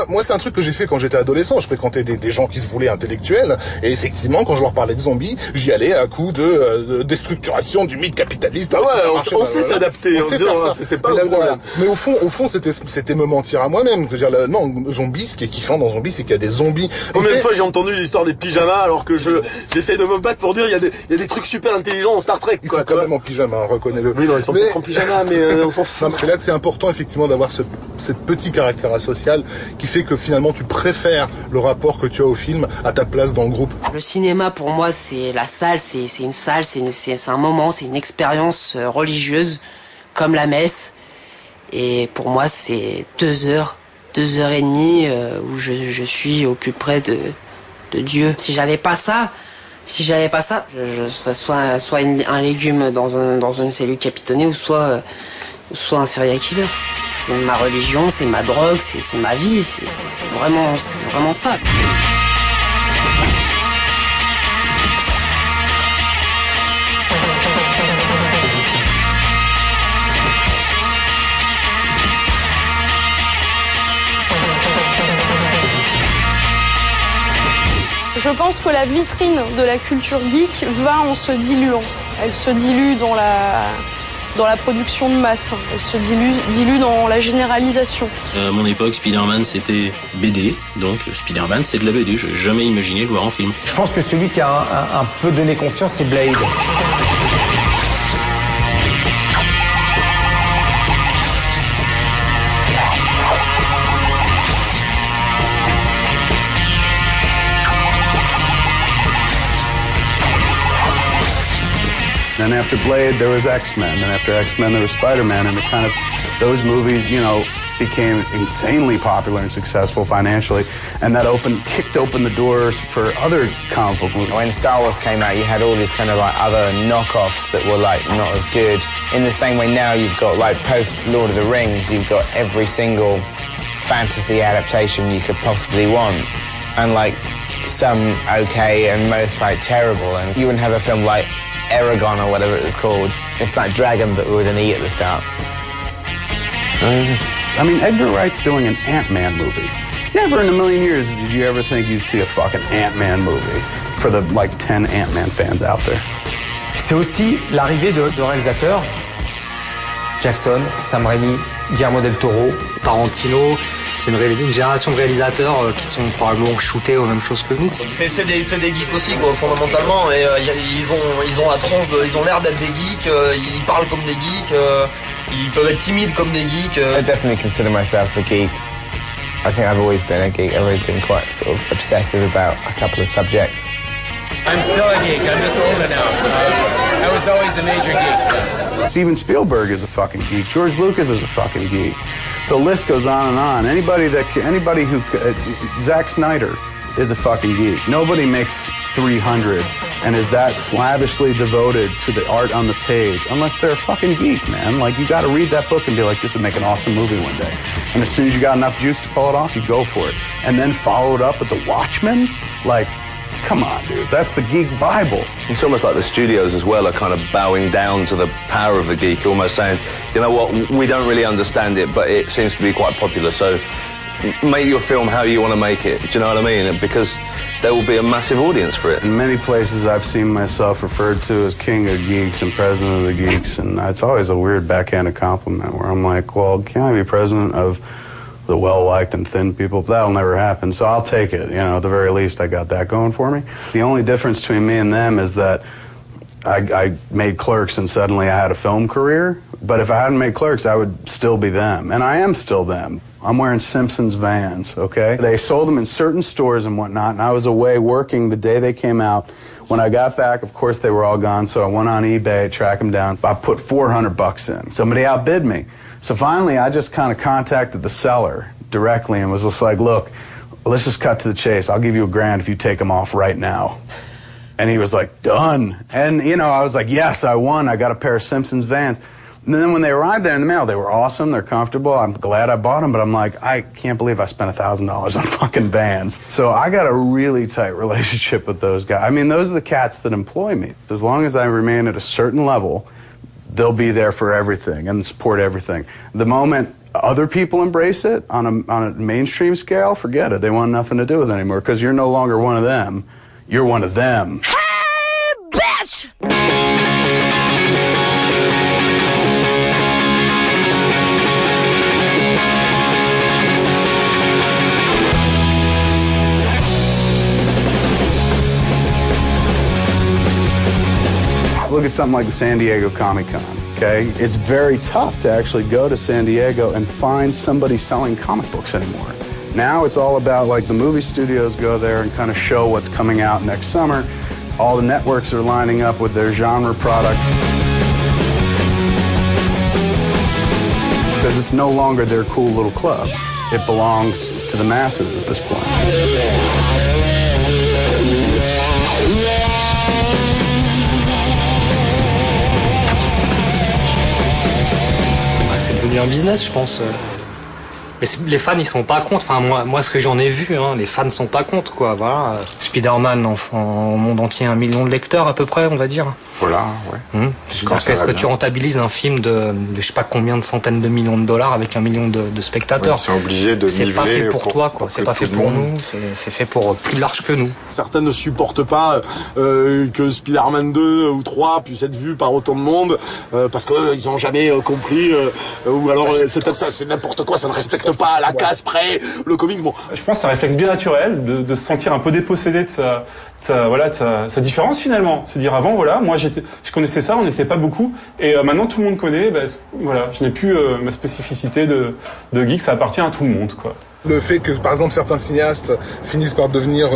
Moi c'est un truc que j'ai fait quand j'étais adolescent, je fréquentais des gens qui se voulaient intellectuels, et effectivement quand je leur parlais de zombies, j'y allais à coup de déstructuration du mythe capitaliste. Ah ouais, on sait s'adapter, on sait faire ça. C'est pas le problème. Mais au fond c'était me mentir à moi-même. Je veux dire, non, zombie, ce qui est kiffant dans zombie, c'est qu'il y a des zombies. Combien de fois j'ai entendu l'histoire des pyjamas alors que j'essaye de me battre pour dire il y a des trucs super intelligents en Star Trek. Ils sont quand même en pyjama, reconnais-le. Oui, non, ils sont peut-être en pyjama, mais on s'en fout. C'est là que c'est important effectivement d'avoir cette petit caractère asocial qui fait que finalement tu préfères le rapport que tu as au film à ta place dans le groupe. Le cinéma pour moi c'est la salle, c'est une salle, c'est un moment, c'est une expérience religieuse comme la messe. Et pour moi, c'est 2 heures, 2h30 où je suis au plus près de Dieu. Si j'avais pas ça, je serais soit un légume dans une cellule capitonnée ou soit un serial killer. C'est ma religion, c'est ma drogue, c'est ma vie, c'est vraiment ça. Je pense que la vitrine de la culture geek va en se diluant. Elle se dilue dans la production de masse. Elle se dilue dans la généralisation. À mon époque, Spider-Man, c'était BD. Donc Spider-Man, c'est de la BD. J'ai jamais imaginé le voir en film. Je pense que celui qui a un peu donné confiance, c'est Blade. Then after Blade, there was X-Men. Then after X-Men, there was Spider-Man. And those movies, became insanely popular and successful financially. And that kicked open the doors for other comic book movies. When Star Wars came out, you had all these kind of other knockoffs that were not as good. In the same way now, you've got post Lord of the Rings, you've got every single fantasy adaptation you could possibly want. And some okay and most terrible. And you wouldn't have a film like Eragon or whatever it was called. It's like Dragon, but with an E at the start. Edgar Wright's doing an Ant-Man movie. Never in a million years did you ever think you'd see a fucking Ant-Man movie for the 10 Ant-Man fans out there. C'est aussi l'arrivée de réalisateurs. Jackson, Sam Raimi, Guillermo del Toro, Tarantino. C'est une génération de réalisateurs qui sont probablement shootés aux mêmes choses que nous. C'est des geeks aussi, fondamentalement. Et ils ont la tronche, ils ont l'air d'être des geeks. Ils parlent comme des geeks. Ils peuvent être timides comme des geeks. I definitely consider myself a geek. I think I've always been a geek. I've always been quite sort of obsessive about a couple of subjects. I'm still a geek. I'm just older now. I was always a major geek. Steven Spielberg is a fucking geek. George Lucas is a fucking geek. The list goes on and on. Zack Snyder is a fucking geek. Nobody makes 300 and is that slavishly devoted to the art on the page unless they're a fucking geek, man. You gotta read that book and be like, this would make an awesome movie one day. And as soon as you got enough juice to pull it off, you go for it. And then follow it up with The Watchmen? Come on, dude. That's the geek Bible. It's almost like the studios as well are kind of bowing down to the power of the geek, almost saying, you know what, we don't really understand it, but it seems to be quite popular, so make your film how you want to make it. Do you know what I mean? Because there will be a massive audience for it. In many places, I've seen myself referred to as king of geeks and president of the geeks, and it's always a weird backhanded compliment where I'm like, well, can I be president of the well-liked and thin people? But that'll never happen, so I'll take it. At the very least, I got that going for me. The only difference between me and them is that I made Clerks and suddenly I had a film career. But if I hadn't made Clerks, I would still be them. And I am still them. I'm wearing Simpsons Vans, okay? They sold them in certain stores and whatnot, and I was away working the day they came out. When I got back, of course, they were all gone, so I went on eBay, tracked them down. I put $400 in. Somebody outbid me. So finally, I just kind of contacted the seller directly and was just like, look, let's just cut to the chase. I'll give you $1,000 if you take them off right now. And he was like, done. And, I was like, yes, I won. I got a pair of Simpsons Vans. And then when they arrived there in the mail, they were awesome. They're comfortable. I'm glad I bought them, but I'm like, I can't believe I spent $1,000 on fucking Vans. So I got a really tight relationship with those guys. Those are the cats that employ me. As long as I remain at a certain level, they'll be there for everything and support everything. The moment other people embrace it on a mainstream scale, forget it. They want nothing to do with it anymore because you're no longer one of them. You're one of them. Hey, bitch! Look at something like the San Diego Comic-Con, okay? It's very tough to actually go to San Diego and find somebody selling comic books anymore. Now it's all about, the movie studios go there and kind of show what's coming out next summer. All the networks are lining up with their genre product. Because it's no longer their cool little club. It belongs to the masses at this point. C'est devenu un business, je pense. Mais les fans, ils sont pas contre. Enfin, moi, ce que j'en ai vu, hein, les fans sont pas contre, quoi. Voilà. Spider-Man, au monde entier, 1 million de lecteurs à peu près, on va dire. Voilà, ouais. Qu'est-ce que tu rentabilises un film de je sais pas combien de centaines de millions de dollars avec 1 million de spectateurs. Ouais, c'est obligé de C'est pas fait pour toi, quoi. pour C'est pas fait pour nous. C'est fait pour plus large que nous. Certains ne supportent pas que Spider-Man 2 ou 3 puisse être vu par autant de monde parce qu'ils n'ont jamais compris ou alors c'est n'importe quoi, ça ne respecte pas à la case près le comic. Bon. Je pense que c'est un réflexe bien naturel de se sentir un peu dépossédé de sa différence finalement. Se dire avant, voilà, moi je connaissais ça, on n'était pas beaucoup, et maintenant tout le monde connaît, voilà, je n'ai plus ma spécificité de geek, ça appartient à tout le monde, quoi. Le fait que, par exemple, certains cinéastes finissent par devenir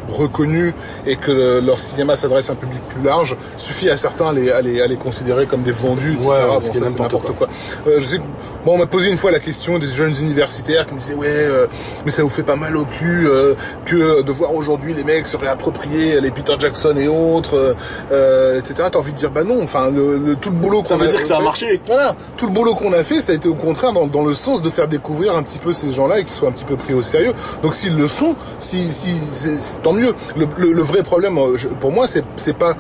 reconnus et que leur cinéma s'adresse à un public plus large suffit à certains à les considérer comme des vendus, etc. Ouais, bon, ça, c'est n'importe quoi. Je sais, on m'a posé une fois la question des jeunes universitaires qui me disaient mais ça vous fait pas mal au cul que de voir aujourd'hui les mecs se réapproprier les Peter Jackson et autres, etc. T'as envie de dire non. Enfin, tout le boulot qu'on a fait, ça veut dire que ça a marché. Voilà, tout le boulot qu'on a fait, ça a été au contraire dans le sens de faire découvrir un petit peu ces gens-là et qu'ils soient un petit peu pris au sérieux. Donc s'ils le font, tant mieux. Le vrai problème, pour moi, c'est pas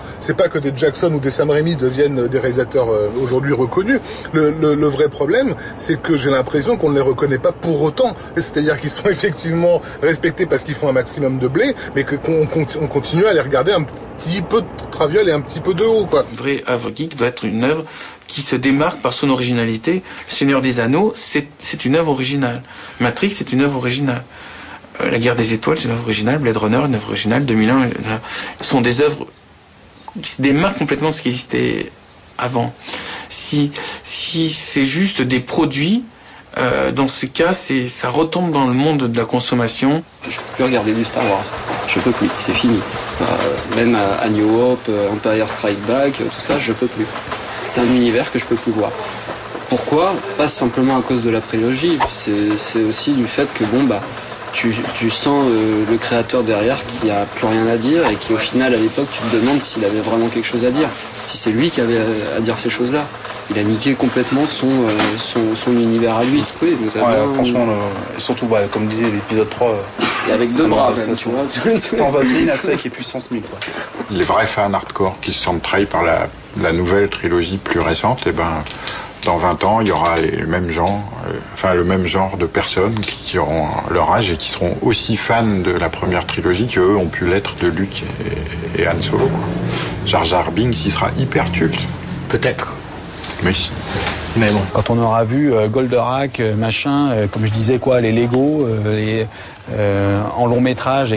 que des Jackson ou des Sam Raimi deviennent des réalisateurs aujourd'hui reconnus. Le vrai problème, c'est que j'ai l'impression qu'on ne les reconnaît pas pour autant. C'est-à-dire qu'ils sont effectivement respectés parce qu'ils font un maximum de blé, mais qu'on continue à les regarder un petit peu de traviole et un petit peu de haut, quoi. Une vraie œuvre geek doit être une œuvre qui se démarque par son originalité. Le Seigneur des Anneaux, c'est une œuvre originale. Matrix, c'est une œuvre originale. La Guerre des Étoiles, c'est une œuvre originale. Blade Runner, une œuvre originale. 2001, sont des œuvres qui se démarquent complètement de ce qui existait avant. Si c'est juste des produits, dans ce cas, ça retombe dans le monde de la consommation. Je peux plus regarder du Star Wars. Je peux plus, c'est fini. Même à New Hope, Empire Strike Back, tout ça, je peux plus. C'est un univers que je peux plus voir. Pourquoi? Pas simplement à cause de la prélogie, c'est aussi du fait que tu sens le créateur derrière qui a plus rien à dire et qui au final à l'époque tu te demandes s'il avait vraiment quelque chose à dire, si c'est lui qui avait à dire ces choses-là. Il a niqué complètement son univers à lui. Oui, franchement, surtout comme disait l'épisode 3. Et avec deux bras, même, tu vois. Sans vaseline à sec et puissance 1000. Quoi. Les vrais fans hardcore qui se sentent trahis par la nouvelle trilogie plus récente, dans 20 ans, il y aura les mêmes gens, le même genre de personnes qui auront leur âge et qui seront aussi fans de la première trilogie qu'eux ont pu l'être de Luke et Han Solo, quoi. Jar Jar Binks, il sera hyper culte. Peut-être. Mais bon. Quand on aura vu Goldorak, comme je disais, les Lego, en long métrage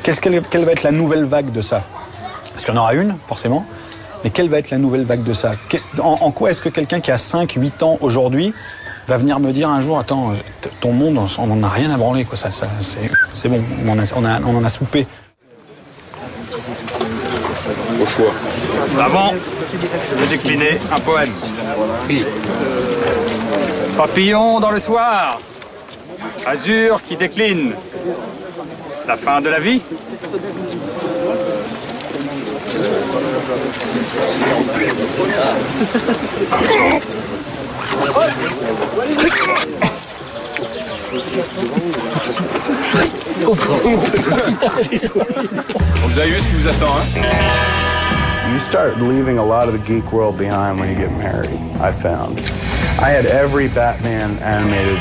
quelle va être la nouvelle vague de ça? Parce qu'il y en aura une, forcément. Mais quelle va être la nouvelle vague de ça? En quoi est-ce que quelqu'un qui a 5-8 ans aujourd'hui va venir me dire un jour, attends, ton monde, on n'en a rien à branler, quoi. C'est bon, on en a soupé. Au choix. Avant de décliner un poème. Oui. Papillon dans le soir, azur qui décline. La fin de la vie. Vous avez vu ce qui vous attend, hein? You start leaving a lot of the geek world behind when you get married, I found. I had every Batman animated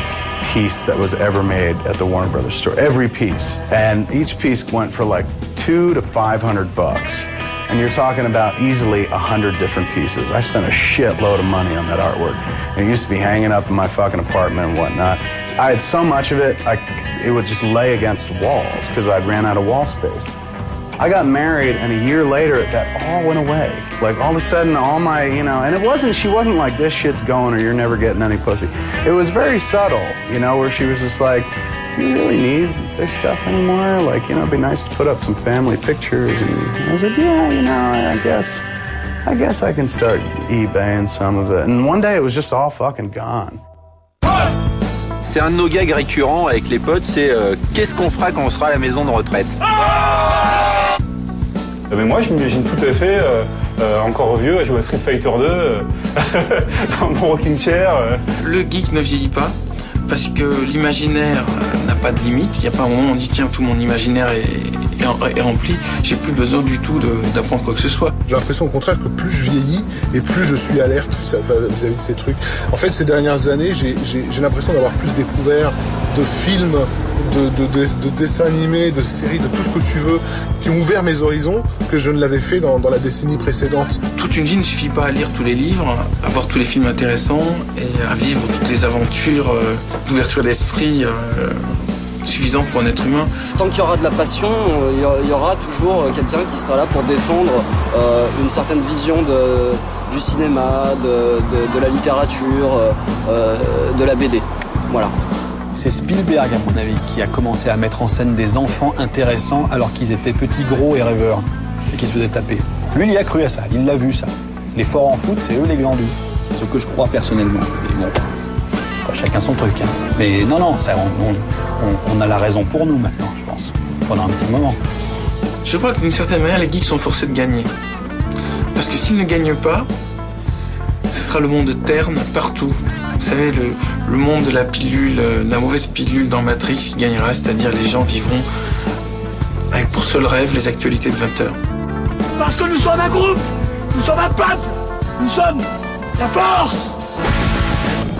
piece that was ever made at the Warner Brothers store, every piece. And each piece went for like $200 to $500. And you're talking about easily 100 different pieces. I spent a shitload of money on that artwork. And it used to be hanging up in my fucking apartment and whatnot. I had so much of it, it would just lay against walls because I'd ran out of wall space. I got married, and a year later, that all went away. Like, all of a sudden, all my, and she wasn't like, this shit's going or you're never getting any pussy. It was very subtle, where she was just like, do you really need this stuff anymore? Like, it'd be nice to put up some family pictures. And I was like, yeah, I guess. I guess I can start eBaying some of it. And one day it was just all fucking gone. C'est un de nos gags récurrents avec les potes, c'est qu'est-ce qu'on fera quand on sera à la maison de retraite? Mais moi, je m'imagine tout à fait encore vieux à jouer à Street Fighter 2 dans mon rocking chair. Le geek ne vieillit pas parce que l'imaginaire n'a pas de limite. Il n'y a pas un moment où on dit tiens, tout mon imaginaire est rempli, j'ai plus besoin du tout d'apprendre quoi que ce soit. J'ai l'impression au contraire que plus je vieillis et plus je suis alerte vis-à-vis de ces trucs. En fait, ces dernières années, j'ai l'impression d'avoir plus découvert de films, de dessins animés, de séries, de tout ce que tu veux, qui ont ouvert mes horizons, que je ne l'avais fait dans la décennie précédente. Toute une vie ne suffit pas à lire tous les livres, à voir tous les films intéressants et à vivre toutes les aventures d'ouverture d'esprit suffisant pour un être humain. Tant qu'il y aura de la passion, il y aura toujours quelqu'un qui sera là pour défendre une certaine vision du cinéma, de la littérature, de la BD. Voilà. C'est Spielberg, à mon avis, qui a commencé à mettre en scène des enfants intéressants alors qu'ils étaient petits, gros et rêveurs, et qui se faisaient taper. Lui, il y a cru à ça, il l'a vu ça. Les forts en foot, c'est eux les glandus. Ce que je crois personnellement. Et bon, chacun son truc. Hein. Mais non, ça, on a la raison pour nous maintenant, je pense, pendant un petit moment. Je crois que d'une certaine manière, les geeks sont forcés de gagner. Parce que s'ils ne gagnent pas, ce sera le monde terne partout. Vous savez, le monde de la pilule, de la mauvaise pilule dans Matrix qui gagnera, c'est-à-dire les gens vivront avec pour seul rêve les actualités de 20 heures. Parce que nous sommes un groupe, nous sommes un peuple, nous sommes la force.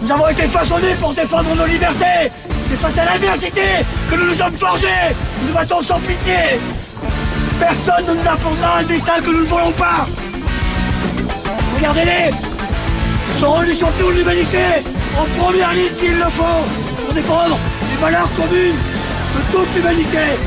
Nous avons été façonnés pour défendre nos libertés. C'est face à l'adversité que nous nous sommes forgés. Nous nous battons sans pitié. Personne ne nous imposera un destin que nous ne voulons pas. Regardez-les. Ils seront les champions de l'humanité, en première ligne s'il le faut, pour défendre les valeurs communes de toute l'humanité.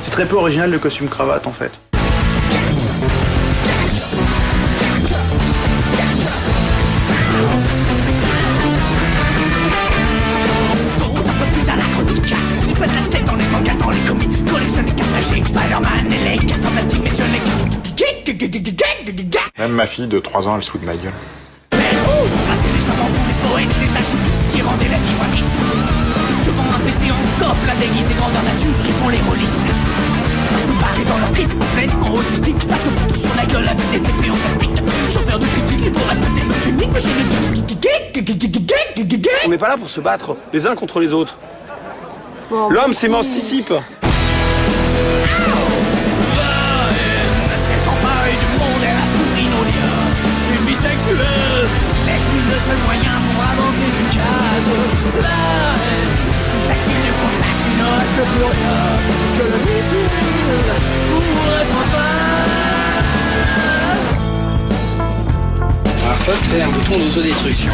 C'est très peu original le costume cravate en fait. Tu pètes la tête dans les mangas, dans les comics, collectionne les cartes magiques, Spider-Man et les 4 fantastiques, mais Même ma fille de 3 ans, elle se fout de ma gueule. Les rouges, passer les savants, les poètes, les alchimistes qui rendaient la vie gratis. Devant un PC en coffre, la déguise et grandeur nature, ils font les rôlistes. Se barrer dans leur trip, pleine en autistique, passe partout sur la gueule avec des CP en plastique. Chauffeur de critique, les pourraient peut-être me tunique, mais c'est On n'est pas là pour se battre les uns contre les autres. L'homme s'émancipe. Bisexuel, n'est plus le seul moyen pour avancer d'une case. La haine, tout tactile du contact, il ne reste plus rien. Je le m'utilise pour être en paz. Alors ça, c'est un bouton d'autodestruction.